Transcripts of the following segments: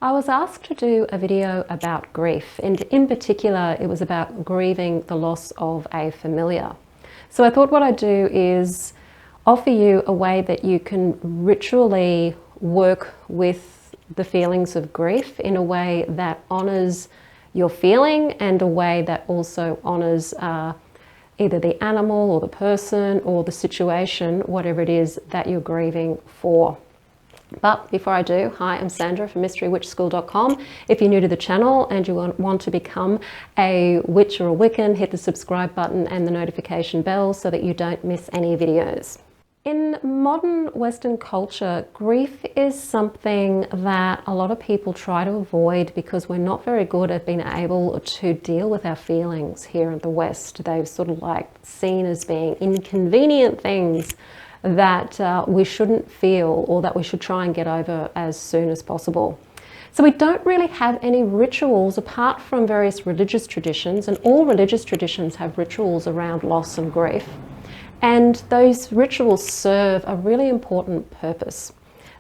I was asked to do a video about grief, and in particular it was about grieving the loss of a familiar. So I thought what I'd do is offer you a way that you can ritually work with the feelings of grief in a way that honours your feeling and a way that also honours either the animal or the person or the situation, whatever it is that you're grieving for. But before I do, hi, I'm Sandra from mysterywitchschool.com. If you're new to the channel and you want to become a witch or a Wiccan, hit the subscribe button and the notification bell so that you don't miss any videos. In modern Western culture, grief is something that a lot of people try to avoid because we're not very good at being able to deal with our feelings here in the West. They've sort of like seen as being inconvenient things that we shouldn't feel or that we should try and get over as soon as possible. So we don't really have any rituals apart from various religious traditions, and all religious traditions have rituals around loss and grief. And those rituals serve a really important purpose.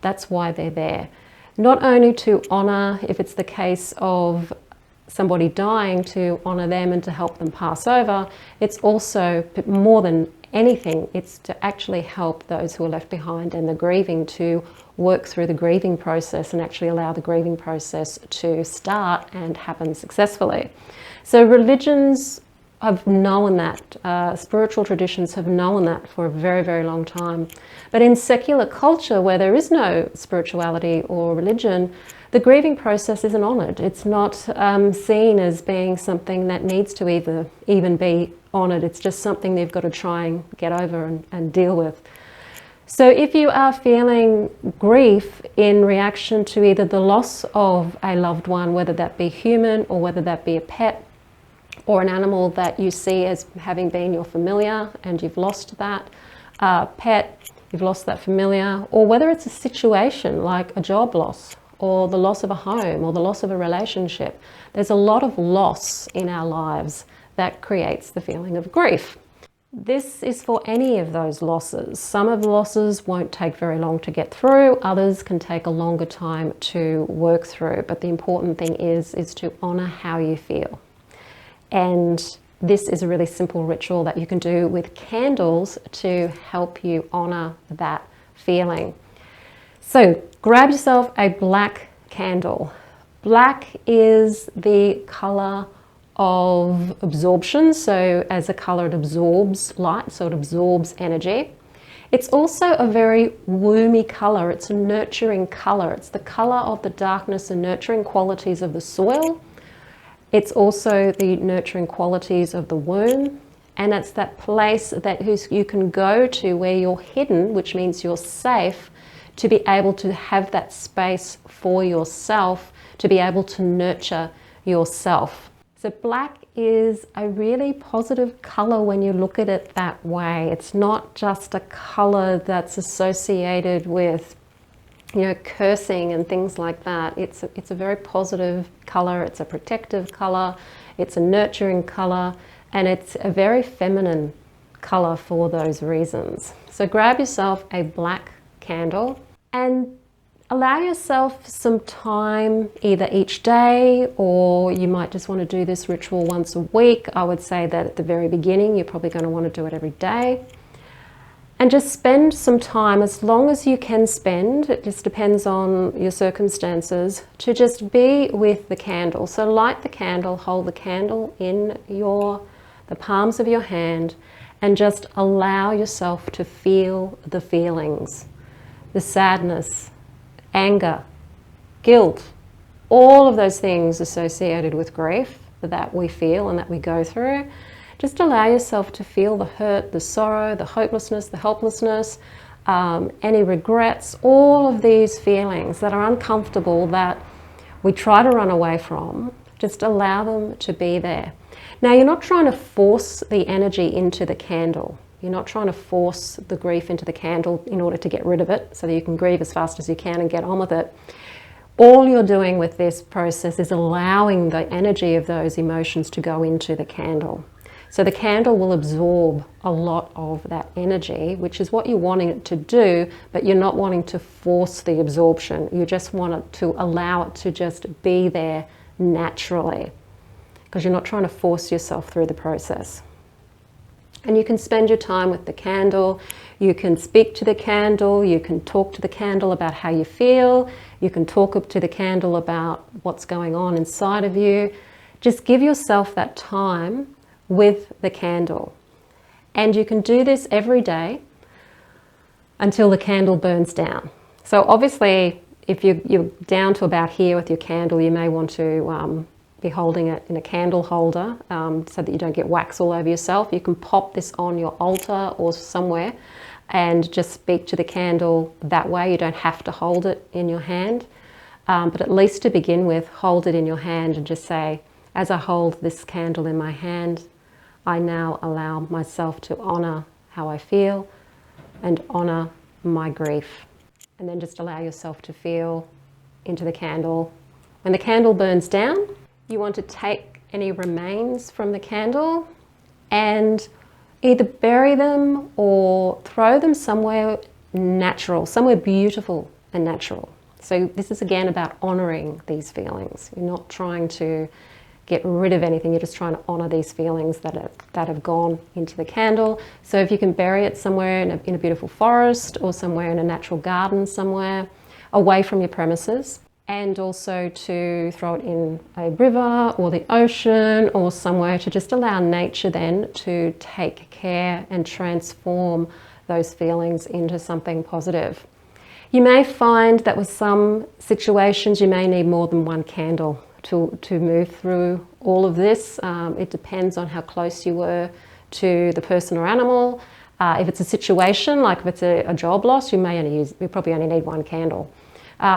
That's why they're there. Not only to honor, if it's the case of somebody dying, to honor them and to help them pass over, it's also more than anything, it's to actually help those who are left behind and the grieving to work through the grieving process and actually allow the grieving process to start and happen successfully. So religions have known that, spiritual traditions have known that for a very, very long time. But in secular culture, where there is no spirituality or religion, the grieving process isn't honoured. It's not seen as being something that needs to even be honoured. It's just something they've got to try and get over and deal with. So if you are feeling grief in reaction to either the loss of a loved one, whether that be human or whether that be a pet or an animal that you see as having been your familiar and you've lost that pet, you've lost that familiar, or whether it's a situation like a job loss or the loss of a home or the loss of a relationship, there's a lot of loss in our lives that creates the feeling of grief. This is for any of those losses. Some of the losses won't take very long to get through, others can take a longer time to work through, but the important thing is to honor how you feel. And this is a really simple ritual that you can do with candles to help you honor that feeling. So grab yourself a black candle. Black is the color of absorption. So as a color, it absorbs light, so it absorbs energy. It's also a very womby color. It's a nurturing color. It's the color of the darkness and nurturing qualities of the soil. It's also the nurturing qualities of the womb. And it's that place that you can go to where you're hidden, which means you're safe, to be able to have that space for yourself, to be able to nurture yourself. So black is a really positive color when you look at it that way. It's not just a color that's associated with, you know, cursing and things like that. It's a very positive color. It's a protective color. It's a nurturing color, and it's a very feminine color for those reasons. So grab yourself a black candle and allow yourself some time, either each day, or you might just want to do this ritual once a week. I would say that at the very beginning, you're probably going to want to do it every day. And just spend some time, as long as you can spend, it just depends on your circumstances, to just be with the candle. So light the candle, hold the candle in the palms of your hand, and just allow yourself to feel the feelings, the sadness, anger, guilt, all of those things associated with grief that we feel and that we go through. Just allow yourself to feel the hurt, the sorrow, the hopelessness, the helplessness, any regrets, all of these feelings that are uncomfortable that we try to run away from. Just allow them to be there. Now, you're not trying to force the energy into the candle. You're not trying to force the grief into the candle in order to get rid of it so that you can grieve as fast as you can and get on with it. All you're doing with this process is allowing the energy of those emotions to go into the candle. So the candle will absorb a lot of that energy, which is what you're wanting it to do, but you're not wanting to force the absorption. You just want it to allow it to just be there naturally, because you're not trying to force yourself through the process. And you can spend your time with the candle, you can speak to the candle, you can talk to the candle about how you feel, you can talk to the candle about what's going on inside of you. Just give yourself that time with the candle. And you can do this every day until the candle burns down. So obviously, if you're down to about here with your candle, you may want to be holding it in a candle holder so that you don't get wax all over yourself. You can pop this on your altar or somewhere and just speak to the candle that way. You don't have to hold it in your hand, but at least to begin with, hold it in your hand and just say, as I hold this candle in my hand, I now allow myself to honor how I feel and honor my grief. And then just allow yourself to feel into the candle. When the candle burns down, you want to take any remains from the candle and either bury them or throw them somewhere natural, somewhere beautiful and natural. So this is again about honoring these feelings. You're not trying to get rid of anything, you're just trying to honor these feelings that have gone into the candle. So if you can bury it somewhere in a beautiful forest or somewhere in a natural garden somewhere, away from your premises, and also to throw it in a river or the ocean or somewhere to just allow nature then to take care and transform those feelings into something positive. You may find that with some situations you may need more than one candle to move through all of this. It depends on how close you were to the person or animal. If it's a situation, like if it's a job loss, you probably only need one candle.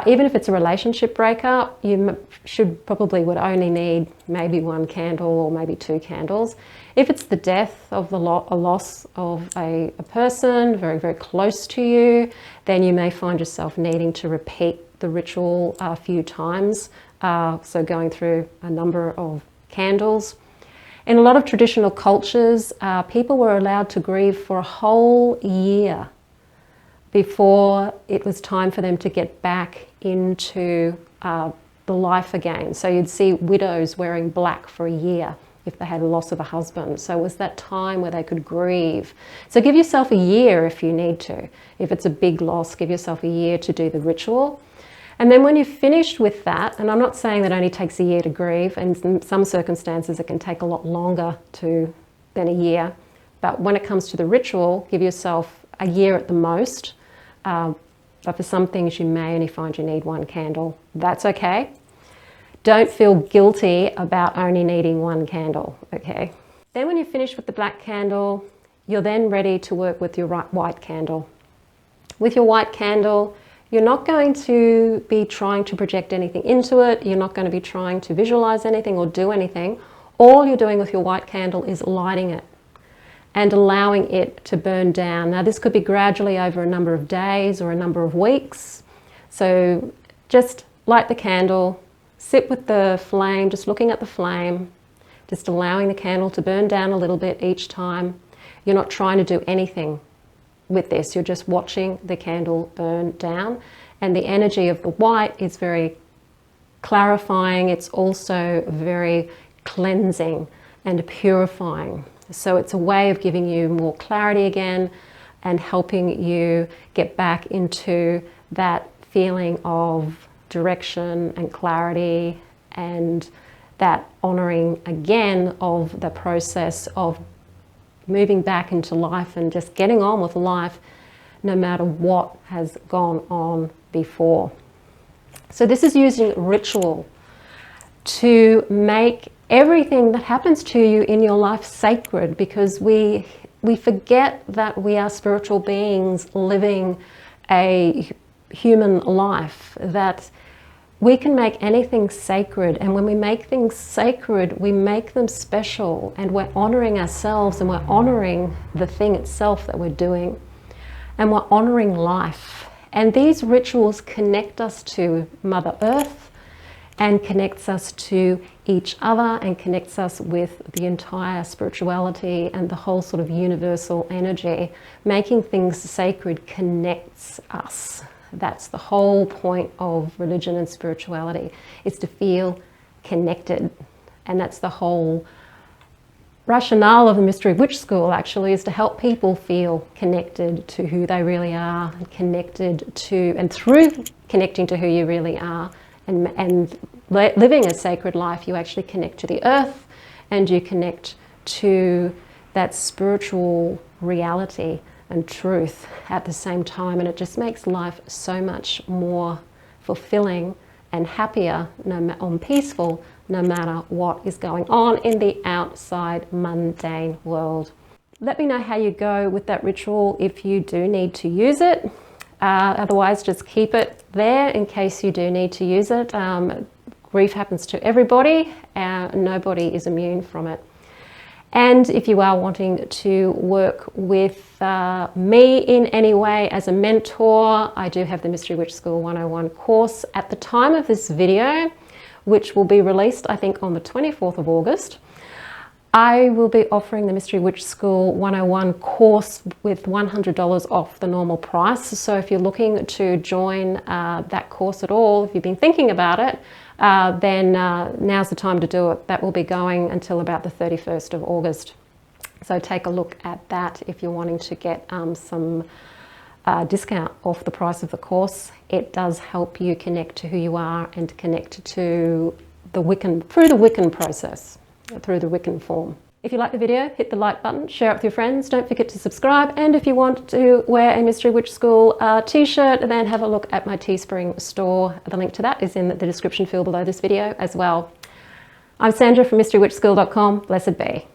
Even if it's a relationship breakup, you would only need maybe one candle or maybe two candles. If it's the death of a loss of a person very, very close to you, then you may find yourself needing to repeat the ritual a few times. So going through a number of candles. In a lot of traditional cultures, people were allowed to grieve for a whole year before it was time for them to get back into the life again. So you'd see widows wearing black for a year if they had a loss of a husband. So it was that time where they could grieve. So give yourself a year if you need to. If it's a big loss, give yourself a year to do the ritual. And then when you've finished with that, and I'm not saying that only takes a year to grieve, and in some circumstances it can take a lot longer than a year, but when it comes to the ritual, give yourself a year at the most. But for some things you may only find you need one candle. That's okay. Don't feel guilty about only needing one candle, okay? Then when you finish with the black candle, you're then ready to work with your white candle. With your white candle, you're not going to be trying to project anything into it. You're not going to be trying to visualize anything or do anything. All you're doing with your white candle is lighting it and allowing it to burn down. Now this could be gradually over a number of days or a number of weeks. So just light the candle, sit with the flame, just looking at the flame, just allowing the candle to burn down a little bit each time. You're not trying to do anything with this, you're just watching the candle burn down. And the energy of the white is very clarifying, it's also very cleansing and purifying. So it's a way of giving you more clarity again and helping you get back into that feeling of direction and clarity and that honoring again of the process of moving back into life and just getting on with life no matter what has gone on before. So this is using ritual to make everything that happens to you in your life sacred, because we forget that we are spiritual beings living a human life, that we can make anything sacred, and when we make things sacred, we make them special, and we're honoring ourselves and we're honoring the thing itself that we're doing, and we're honoring life. And these rituals connect us to Mother Earth and connects us to each other and connects us with the entire spirituality and the whole sort of universal energy. Making things sacred connects us. That's the whole point of religion and spirituality, is to feel connected. And that's the whole rationale of the Mystery Witch School, actually, is to help people feel connected to who they really are, and connected to, and through connecting to who you really are and living a sacred life, you actually connect to the earth and you connect to that spiritual reality and truth at the same time, and it just makes life so much more fulfilling and happier and peaceful, no matter what is going on in the outside mundane world. Let me know how you go with that ritual if you do need to use it. Otherwise, just keep it there in case you do need to use it. Grief happens to everybody, nobody is immune from it. And if you are wanting to work with me in any way as a mentor, I do have the Mystery Witch School 101 course at the time of this video, which will be released, I think, on the 24th of August. I will be offering the Mystery Witch School 101 course with $100 off the normal price. So if you're looking to join that course at all, if you've been thinking about it, then now's the time to do it. That will be going until about the 31st of August. So take a look at that if you're wanting to get some discount off the price of the course. It does help you connect to who you are and connect to the Wiccan, through the Wiccan process, through the Wiccan form. If you like the video, hit the like button, share it with your friends, don't forget to subscribe, and if you want to wear a Mystery Witch School t-shirt, then have a look at my Teespring store. The link to that is in the description field below this video as well. I'm Sandra from mysterywitchschool.com. Blessed be.